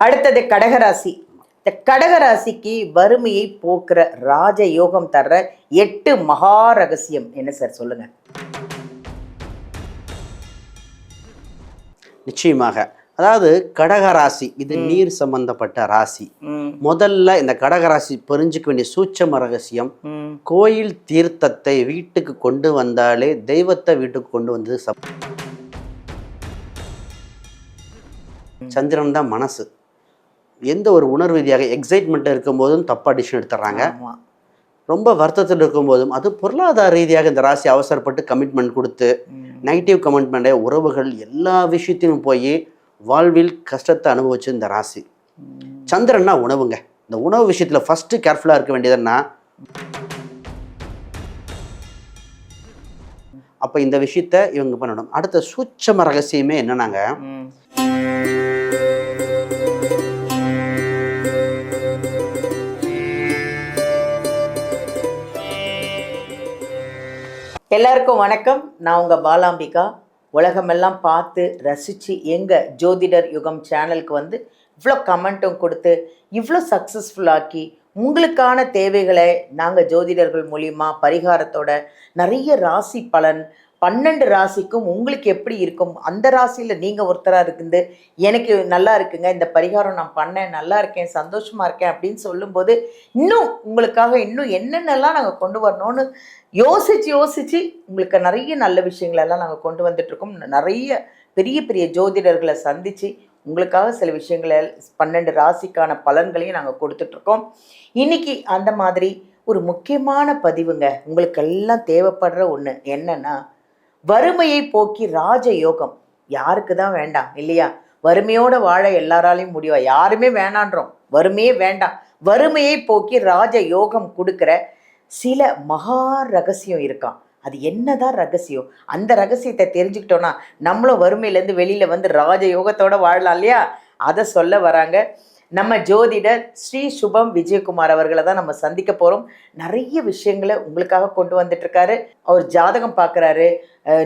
அடுத்தது கடகராசி. இந்த கடகராசிக்கு வறுமையை போக்குற ராஜ யோகம் தர்ற 8 மகா ரகசியம் என்ன சார் சொல்லுங்க? நிச்சயமாக. அதாவது கடகராசி இது நீர் சம்பந்தப்பட்ட ராசி. முதல்ல இந்த கடகராசி புரிஞ்சுக்க வேண்டிய சூட்சம ரகசியம், கோயில் தீர்த்தத்தை வீட்டுக்கு கொண்டு வந்தாலே தெய்வத்தை வீட்டுக்கு கொண்டு வந்தது சந்திரன் தான் மனசு. எந்த ஒரு உணர்வு ரீதியாக எக்ஸைட்மெண்ட்டாக இருக்கும்போதும் தப்பாக டிசிஷன் எடுத்துடுறாங்க. ரொம்ப வருத்தத்தில் இருக்கும்போதும் அது பொருளாதார ரீதியாக இந்த ராசி அவசரப்பட்டு கமிட்மெண்ட் கொடுத்து நெகட்டிவ் கமிட்மெண்ட்டை உறவுகள் எல்லா விஷயத்தையும் போய் வாழ்வில் கஷ்டத்தை அனுபவிச்சு இந்த ராசி. சந்திரன்னா உணவுங்க. இந்த உணவு விஷயத்தில் ஃபஸ்ட்டு கேர்ஃபுல்லாக இருக்க வேண்டியதுன்னா, அப்போ இந்த விஷயத்த இவங்க பண்ணணும். அடுத்த சூட்சம ரகசியமே என்னன்னாங்க, எல்லாருக்கும் வணக்கம். நான் உங்கள் பாலாம்பிகா. உலகமெல்லாம் பார்த்து ரசித்து எங்கள் ஜோதிடர் யுகம் சேனலுக்கு வந்து இவ்வளோ கமெண்ட்டும் கொடுத்து இவ்வளோ சக்ஸஸ்ஃபுல்லாக்கி உங்களுக்கான தேவைகளை நாங்கள் ஜோதிடர்கள் மூலிமா பரிகாரத்தோட நிறைய ராசி பலன் 12 ராசிக்கும் உங்களுக்கு எப்படி இருக்கும், அந்த ராசியில் நீங்கள் ஒருத்தராக இருக்குது, எனக்கு நல்லா இருக்குங்க, இந்த பரிகாரம் நான் பண்ணேன், நல்லா இருக்கேன், சந்தோஷமாக இருக்கேன் அப்படின்னு சொல்லும்போது இன்னும் உங்களுக்காக இன்னும் என்னென்னலாம் நாங்கள் கொண்டு வரணும்னு யோசித்து உங்களுக்கு நிறைய நல்ல விஷயங்களெல்லாம் நாங்கள் கொண்டு வந்துட்ருக்கோம். நிறைய பெரிய பெரிய ஜோதிடர்களை சந்தித்து உங்களுக்காக சில விஷயங்களை 12 ராசிக்கான பலன்களையும் நாங்கள் கொடுத்துட்ருக்கோம். இன்றைக்கி அந்த மாதிரி ஒரு முக்கியமான பதிவுங்க. உங்களுக்கு எல்லாம் தேவைப்படுற ஒன்று என்னென்னா, வறுமையை போக்கி ராஜ யோகம். யாருக்கு தான் வேண்டாம் இல்லையா? வறுமையோடு வாழ எல்லாராலையும் முடியும். யாருமே வேணான்றோம், வறுமையே வேண்டாம். வறுமையை போக்கி ராஜ யோகம் கொடுக்குற சில மகா ரகசியம் இருக்கான். அது என்னதான் ரகசியம்? அந்த ரகசியத்தை தெரிஞ்சுக்கிட்டோன்னா நம்மளும் வறுமையிலேருந்து வெளியில் வந்து ராஜ யோகத்தோடு வாழலாம் இல்லையா? அதை சொல்ல வராங்க நம்ம ஜோதிடர் ஸ்ரீ சுபம் விஜயகுமார் அவர்களை தான் நம்ம சந்திக்க போகிறோம். நிறைய விஷயங்களை உங்களுக்காக கொண்டு வந்துட்டுருக்காரு. அவர் ஜாதகம் பார்க்குறாரு,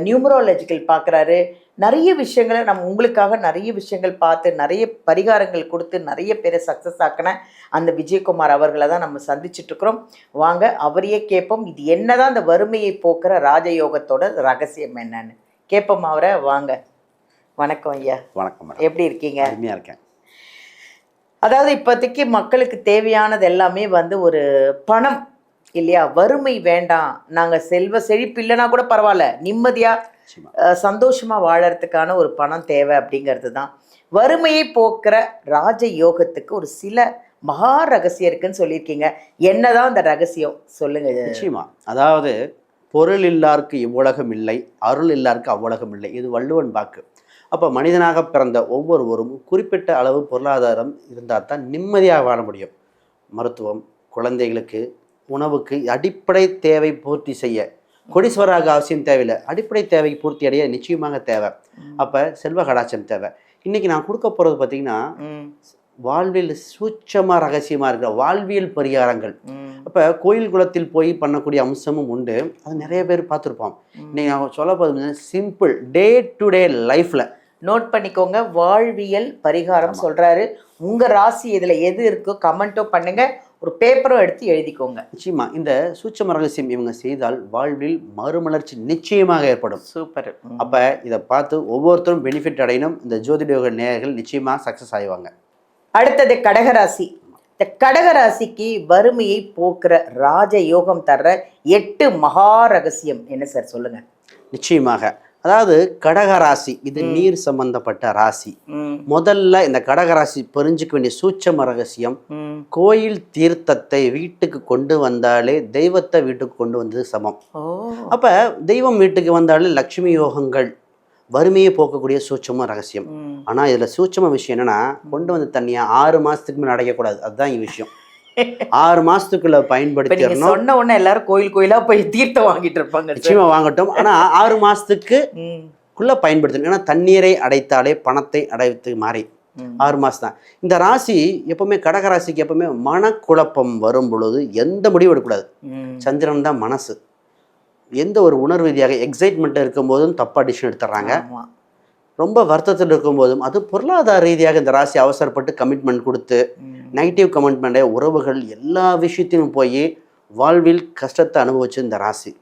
நியூமரோலஜிக்கல் பார்க்குறாரு, நிறைய விஷயங்களை நம்ம உங்களுக்காக நிறைய விஷயங்கள் பார்த்து நிறைய பரிகாரங்கள் கொடுத்து நிறைய பேரை சக்ஸஸ் ஆக்கின அந்த விஜயகுமார் அவர்களை தான் நம்ம சந்திச்சுட்ருக்குறோம். வாங்க அவரையே கேட்போம், இது என்னதான் அந்த வறுமையை போக்குற ராஜயோகத்தோட ரகசியம் என்னன்னு கேட்போம் அவரை. வாங்க. வணக்கம் ஐயா. வணக்கம். எப்படி இருக்கீங்க? அருமையாக இருக்கேன். அதாவது இப்போதைக்கு மக்களுக்கு தேவையானது எல்லாமே வந்து ஒரு பணம் இல்லையா? வறுமை வேண்டாம், நாங்கள் செல்வ செழிப்பு இல்லைனா கூட பரவாயில்ல, நிம்மதியாக சந்தோஷமாக வாழறதுக்கான ஒரு பணம் தேவை அப்படிங்கிறது தான். வறுமையை போக்குற ராஜ யோகத்துக்கு ஒரு சில மகா ரகசியம் இருக்குன்னு சொல்லியிருக்கீங்க. என்னதான் அந்த ரகசியம் சொல்லுங்க. நிச்சயமா. அதாவது பொருள் இல்லாருக்கு இவ்வுலகம் இல்லை, அருள் இல்லாருக்கு அவ்வுலகம் இல்லை. இது வள்ளுவன் வாக்கு. அப்போ மனிதனாக பிறந்த ஒவ்வொருவரும் குறிப்பிட்ட அளவு பொருளாதாரம் இருந்தால் தான் நிம்மதியாக வாழ முடியும். மருத்துவம், குழந்தைகளுக்கு, உணவுக்கு அடிப்படை தேவை பூர்த்தி செய்ய கோடீஸ்வரராக அவசியம் தேவையில்லை. அடிப்படை தேவை பூர்த்தி அடைய நிச்சயமாக தேவை. அப்போ செல்வ கடாச்சம் தேவை. இன்றைக்கி நான் கொடுக்க போகிறது பார்த்திங்கன்னா, வாழ்வில் சூட்சமாக ரகசியமாக இருக்கிற வாழ்வியல் பரிகாரங்கள். அப்போ கோயில் குளத்தில் போய் பண்ணக்கூடிய அம்சமும் உண்டு. அது நிறைய பேர் பார்த்துருப்போம். இன்னைக்கு நான் சொல்ல போகிறது சிம்பிள் டே டு டே லைஃப்பில் நோட் பண்ணிக்கோங்க. வாழ்வியல் பரிகாரம் சொல்கிறாரு. உங்கள் ராசி இதில் எது இருக்கோ கமெண்ட்டோ பண்ணுங்கள், ஒரு பேப்பரும் எடுத்து எழுதிக்கோங்க. நிச்சயமா இந்த சூட்சம ரகசியம் இவங்க செய்தால் வாழ்வில் மறுமலர்ச்சி நிச்சயமாக ஏற்படும். சூப்பர். அப்போ இதை பார்த்து ஒவ்வொருத்தரும் பெனிஃபிட் அடையணும். இந்த ஜோதிட நேயர்கள் நிச்சயமாக சக்ஸஸ் ஆகிவாங்க. அடுத்தது கடகராசி. இந்த கடகராசிக்கு வறுமையை போக்குற ராஜ யோகம் தர்ற 8 மகா ரகசியம் என்ன சார் சொல்லுங்க? நிச்சயமாக. அதாவது கடகராசி இது நீர் சம்பந்தப்பட்ட ராசி. முதல்ல இந்த கடகராசி புரிஞ்சுக்க வேண்டிய சூட்சம ரகசியம், கோயில் தீர்த்தத்தை வீட்டுக்கு கொண்டு வந்தாலே தெய்வத்தை வீட்டுக்கு கொண்டு வந்தது சமம். அப்ப தெய்வம் வீட்டுக்கு வந்தாலே லட்சுமி யோகங்கள், வறுமையை போக்கக்கூடிய சூட்சம ரகசியம். ஆனா இதுல சூட்சம விஷயம் என்னன்னா, கொண்டு வந்து தண்ணியா 6 மாசத்துக்கு மேலே அடைக்கக்கூடாது. அதுதான் விஷயம். 6 மாசத்துக்குள்ள பயன்படுத்தி சொன்ன உடனே எல்லாரும் கோயிலா போய் தீர்த்தம் வாங்கிட்டு இருப்பாங்க. நிச்சயமா வாங்கட்டும். ஆனா 6 மாசத்துக்குள்ள பயன்படுத்தணும். ஏன்னா தண்ணீரை அடைத்தாலே பணத்தை அடைத்து மாறி 6 மாசம் தான். இந்த ராசி எப்பவுமே கடகராசிக்கு எப்பவுமே மனக்குழப்பம் வரும் பொழுது எந்த முடிவு எடுக்கக்கூடாது. சந்திரன் தான் மனசு. எந்த ஒரு உணர்வு ரீதியாக எக்ஸைட்மெண்ட்டாக இருக்கும்போதும் தப்பாக டிசிஷன் எடுத்துடுறாங்க. ரொம்ப வருத்தத்தில் இருக்கும்போதும் அது பொருளாதார ரீதியாக இந்த ராசி அவசரப்பட்டு கமிட்மெண்ட் கொடுத்து நெகட்டிவ் கமிட்மெண்ட்டை உறவுகள் எல்லா விஷயத்தையும் போய் வாழ்வில் கஷ்டத்தை அனுபவிச்சு இந்த ராசி.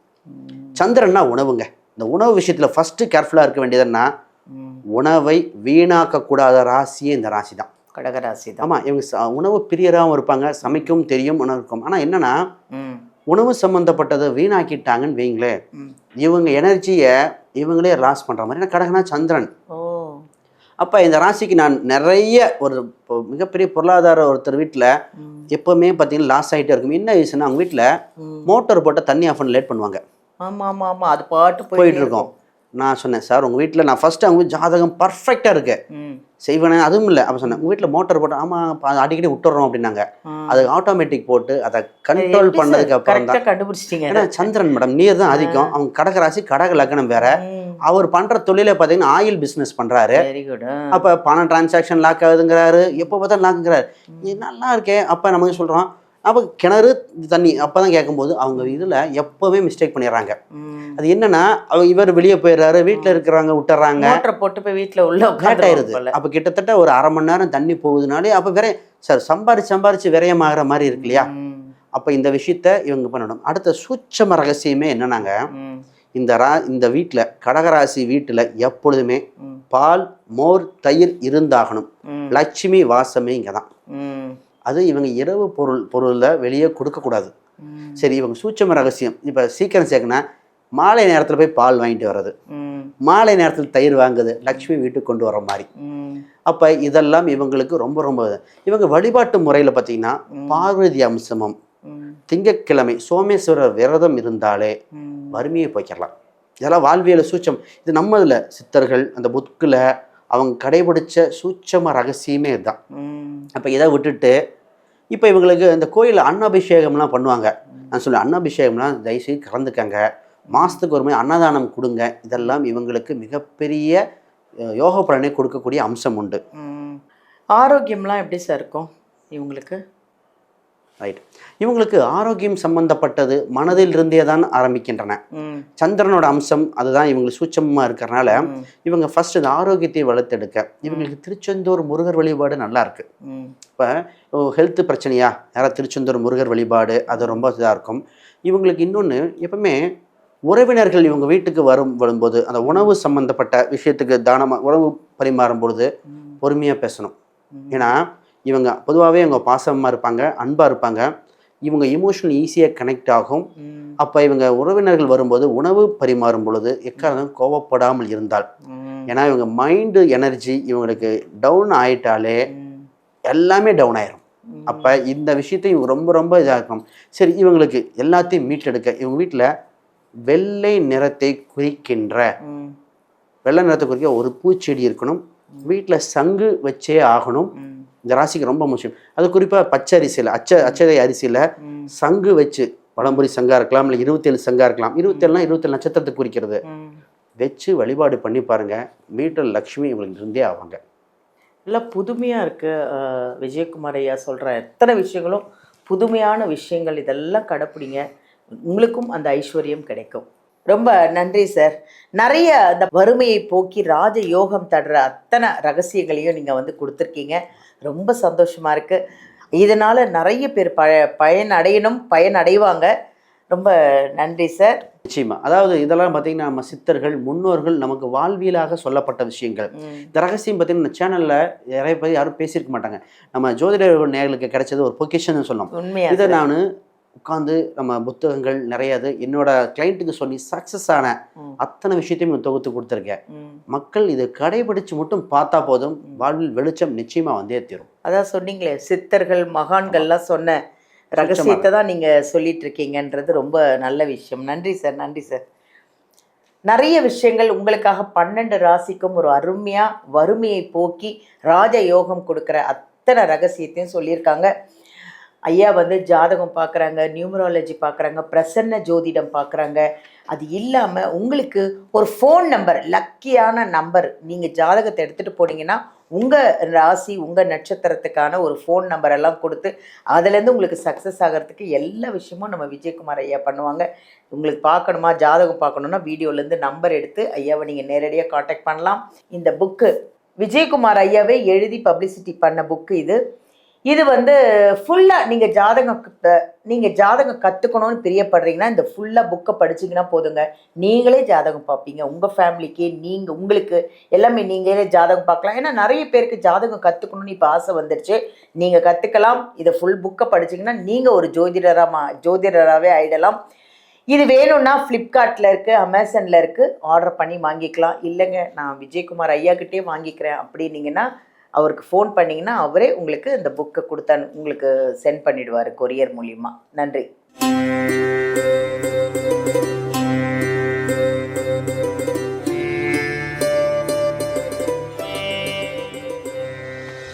சந்திரன்னா உணவுங்க. இந்த உணவு விஷயத்தில் ஃபஸ்ட்டு கேர்ஃபுல்லாக இருக்க வேண்டியதுன்னா உணவை வீணாக்கக்கூடாத ராசியே இந்த ராசி தான், கடகராசி தான். ஆமாம். இவங்க உணவு பிரியராகவும் இருப்பாங்க, சமைக்கவும் தெரியும், உணவு இருக்கும். ஆனால் என்னன்னா உணவு சம்மந்தப்பட்டதை வீணாக்கிட்டாங்கன்னு வைங்களேன், இவங்க எனர்ஜியை இவங்களே லாஸ் பண்ணுற மாதிரி. ஏன்னா கடகனா சந்திரன். அப்போ இந்த ராசிக்கு நான் நிறைய ஒரு மிகப்பெரிய பொருளாதார ஒருத்தர் வீட்டில் எப்போவுமே பார்த்தீங்கன்னா லாஸ் ஆகிட்டே இருக்கும். என்ன ரீசன், அவங்க வீட்டில் மோட்டர் போட்டால் தண்ணி ஆஃப் பண்ண லேட் பண்ணுவாங்க. ஆமாம் ஆமாம் ஆமாம், அது பாட்டு போயிட்டு இருக்கோம். நான் சொன்னேன், சார் உங்கள் வீட்டில் நான் ஃபஸ்ட்டு அவங்க ஜாதகம் பர்ஃபெக்டாக இருக்கு செய்வேனே, அதுவும் இல்லை. அப்போ சொன்னேன் உங்கள் வீட்டில் மோட்டர் போட்டு ஆமாம் அடிக்கடி விட்டுறோம் அப்படின்னாங்க. அது ஆட்டோமேட்டிக் போட்டு அதை கண்ட்ரோல் பண்ணதுக்கு அப்புறம் தான் கண்டுபிடிச்சிட்டீங்க. ஏன்னா சந்திரன் மேடம் நீர் தான் அதிகம். அவங்க கடகராசி, கடக லக்னம் வேற. அவர் பண்ற தொழிலை பார்த்தீங்கன்னா ஆயில் பிஸ்னஸ் பண்றாரு. அப்ப பணம் டிரான்சாக்ஷன் லாக் ஆகுதுங்கிறாரு, எப்போ பார்த்தா லாக்குங்கிறாரு. நல்லா இருக்கே. அப்ப நம்ம சொல்றோம் அப்போ கிணறு தண்ணி அப்பதான் கேட்கும்போது அவங்க இதுல எப்பவுமே மிஸ்டேக் பண்ணிடுறாங்க. அது என்னன்னா இவர் வெளியே போயிடுறாரு, வீட்டுல இருக்கிறவங்க விட்டுறாங்க, போட்டு போய் வீட்டுல உள்ள ஆயிருது. அப்ப கிட்டத்தட்ட ஒரு அரை மணி நேரம் தண்ணி போகுதுனாலே அப்ப சார் சம்பாரிச்சு விரயமாகற மாதிரி இருக்கு இல்லையா. அப்ப இந்த விஷயத்த இவங்க பண்ணணும். அடுத்த சூட்சம ரகசியமே என்னன்னாங்க, இந்த வீட்டுல கடகராசி வீட்டுல எப்பொழுதுமே பால் மோர் தயிர் இருந்தாகணும். லட்சுமி வாசமே இங்கதான். அது இவங்க இரவு பொருள்ல வெளியே கொடுக்க கூடாது. சரி, இவங்க சூட்சம ரகசியம் இப்ப சீக்கிரம் சேர்க்கனா மாலை நேரத்துல போய் பால் வாங்கிட்டு வர்றது, மாலை நேரத்தில் தயிர் வாங்குது, லட்சுமி வீட்டுக்கு கொண்டு வர மாதிரி. அப்ப இதெல்லாம் இவங்களுக்கு ரொம்ப ரொம்ப இவங்க வழிபாட்டு முறையில பார்த்தீங்கன்னா பார்வதி அம்சமம், திங்கட்கிழமை சோமேஸ்வரர் விரதம் இருந்தாலே வறுமையை போய்க்கலாம். இதெல்லாம் வாழ்வியல சூட்சம். இது நம்ம இதில் சித்தர்கள் அந்த புக்கில் அவங்க கடைபிடிச்ச சூட்சம ரகசியமே இதுதான். அப்போ இதை விட்டுட்டு இப்போ இவங்களுக்கு இந்த கோயிலில் அன்னாபிஷேகம்லாம் பண்ணுவாங்க. நான் சொல்லுவேன் அன்னாபிஷேகம்லாம் தயவுசெய்து கலந்துக்கங்க, மாதத்துக்கு ஒரு மாதிரி அன்னதானம் கொடுங்க. இதெல்லாம் இவங்களுக்கு மிகப்பெரிய யோக பலனை கொடுக்கக்கூடிய அம்சம் உண்டு. ஆரோக்கியம்லாம் எப்படி சார் இருக்கும் இவங்களுக்கு? ரைட். இவங்களுக்கு ஆரோக்கியம் சம்பந்தப்பட்டது மனதில் இருந்தே தான் ஆரம்பிக்கின்றன. சந்திரனோட அம்சம் அதுதான் இவங்களுக்கு சூட்சமா இருக்கிறனால இவங்க ஃபர்ஸ்ட் இந்த ஆரோக்கியத்தை வளர்த்தெடுக்க இவங்களுக்கு திருச்செந்தூர் முருகர் வழிபாடு நல்லா இருக்கு. இப்போ ஹெல்த் பிரச்சனையா யாராவது திருச்செந்தூர் முருகர் வழிபாடு அது ரொம்ப இதாக இருக்கும். இவங்களுக்கு இன்னொன்று எப்பவுமே உறவினர்கள் இவங்க வீட்டுக்கு வரும்போது அந்த உணவு சம்பந்தப்பட்ட விஷயத்துக்கு தானமாக உணவு பரிமாறும் பொழுது பொறுமையாக பேசணும். ஏன்னா இவங்க பொதுவாகவே இவங்க பாசமாக இருப்பாங்க, அன்பாக இருப்பாங்க. இவங்க இமோஷனல் ஈஸியாக கனெக்ட் ஆகும். அப்போ இவங்க உறவினர்கள் வரும்போது உணவு பரிமாறும் பொழுது எக்காரணம் கோவப்படாமல் இருந்தால், ஏன்னா இவங்க மைண்டு எனர்ஜி இவங்களுக்கு டவுன் ஆயிட்டாலே எல்லாமே டவுன் ஆயிரும். அப்போ இந்த விஷயத்தை இவங்க ரொம்ப ரொம்ப இதாக இருக்கும். சரி, இவங்களுக்கு எல்லாத்தையும் மீட்டெடுக்க இவங்க வீட்டில் வெள்ளை நிறத்தை குறிக்கின்ற ஒரு பூச்செடி இருக்கணும். வீட்டில் சங்கு வச்சே ஆகணும். இந்த ராசிக்கு ரொம்ப முக்கியம். அது குறிப்பாக பச்சை அரிசியில் அச்சதை அரிசியில் சங்கு வச்சு, வலம்புரி சங்கா இருக்கலாம், இல்லை 27 சங்கா இருக்கலாம், 27னா 27 நட்சத்திரத்தை குறிக்கிறது, வச்சு வழிபாடு பண்ணி பாருங்க. வீட்டில் லக்ஷ்மி இவங்களுக்கு இருந்தே ஆவாங்க. எல்லாம் புதுமையாக இருக்குது. விஜயகுமார் ஐயா சொல்கிற எத்தனை விஷயங்களும் புதுமையான விஷயங்கள். இதெல்லாம் கடைப்பிடிங்க, உங்களுக்கும் அந்த ஐஸ்வர்யம் கிடைக்கும். ரொம்ப நன்றி சார். நிறைய அந்த வறுமையை போக்கி ராஜ யோகம் தடுற அத்தனை ரகசியங்களையும் நீங்கள் வந்து கொடுத்துருக்கீங்க. ரொம்ப சந்தோஷமாக இருக்குது. இதனால் நிறைய பேர் பயனடைவாங்க. ரொம்ப நன்றி சார். நிச்சயமா. அதாவது இதெல்லாம் பார்த்தீங்கன்னா நம்ம சித்தர்கள் முன்னோர்கள் நமக்கு வாழ்வியலாக சொல்லப்பட்ட விஷயங்கள். இந்த ரகசியம் பார்த்தீங்கன்னா சேனலில் நிறைய பேர் யாரும் பேசியிருக்க மாட்டாங்க. நம்ம ஜோதிடர்கள் நேயர்களுக்கு கிடைச்சது ஒரு பொக்கிஷன் சொல்லலாம். உண்மையாக இதை நான் உட்காந்து நம்ம புத்தகங்கள் நிறையாது என்னோட கிளைண்ட்டுக்கு சொல்லி சக்ஸஸ் ஆன அத்தனை விஷயத்தையும் தொகுத்து கொடுத்துருக்கேன். மக்கள் இதை கடைபிடிச்சு மட்டும் பார்த்தா போதும், வாழ்வில் வெளிச்சம் நிச்சயமா வந்தே தீரும். அதான் சொன்னீங்களே, சித்தர்கள் மகான்கள்லாம் சொன்ன ரகசியத்தை தான் நீங்கள் சொல்லிட்டு இருக்கீங்கன்றது ரொம்ப நல்ல விஷயம். நன்றி சார், நன்றி சார். நிறைய விஷயங்கள் உங்களுக்காக 12 ராசிக்கும் ஒரு அருமையாக வறுமையை போக்கி ராஜ யோகம் கொடுக்குற அத்தனை ரகசியத்தையும் சொல்லியிருக்காங்க. ஐயா வந்து ஜாதகம் பார்க்குறாங்க, நியூமராலஜி பார்க்குறாங்க, பிரசன்ன ஜோதிடம் பார்க்குறாங்க. அது இல்லாமல் உங்களுக்கு ஒரு ஃபோன் நம்பர், லக்கியான நம்பர், நீங்கள் ஜாதகத்தை எடுத்துகிட்டு போனீங்கன்னா உங்கள் ராசி உங்கள் நட்சத்திரத்துக்கான ஒரு ஃபோன் நம்பர் எல்லாம் கொடுத்து அதுலேருந்து உங்களுக்கு சக்ஸஸ் ஆகிறதுக்கு எல்லா விஷயமும் நம்ம விஜயகுமார் ஐயா பண்ணுவாங்க. உங்களுக்கு பார்க்கணுமா, ஜாதகம் பார்க்கணுன்னா வீடியோலேருந்து நம்பர் எடுத்து ஐயாவை நீங்கள் நேரடியாக காண்டாக்ட் பண்ணலாம். இந்த புக்கு விஜயகுமார் ஐயாவே எழுதி பப்ளிசிட்டி பண்ண புக்கு இது. இது வந்து ஃபுல்லாக நீங்கள் ஜாதகம் கற்றுக்கணும்னு பிரியப்படுறீங்கன்னா இந்த ஃபுல்லாக புக்கை படிச்சிங்கன்னா போதுங்க. நீங்களே ஜாதகம் பார்ப்பீங்க. உங்கள் ஃபேமிலிக்கு உங்களுக்கு எல்லாமே நீங்களே ஜாதகம் பார்க்கலாம். ஏன்னா நிறைய பேருக்கு ஜாதகம் கற்றுக்கணும்னு இப்போ ஆசை வந்துடுச்சு. நீங்கள் கற்றுக்கலாம். இதை ஃபுல் புக்கை படிச்சிங்கன்னா நீங்கள் ஒரு ஜோதிடராகவே ஆகிடலாம். இது வேணும்னா ஃப்ளிப்கார்ட்டில் இருக்குது, அமேசானில் இருக்குது, ஆர்டர் பண்ணி வாங்கிக்கலாம். இல்லைங்க நான் விஜயகுமார் ஐயாக்கிட்டே வாங்கிக்கிறேன் அப்படின்னீங்கன்னா அவருக்கு ஃபோன் பண்ணிங்கன்னா அவரே உங்களுக்கு இந்த புக்கை உங்களுக்கு சென்ட் பண்ணிவிடுவார் கொரியர் மூலிமா. நன்றி.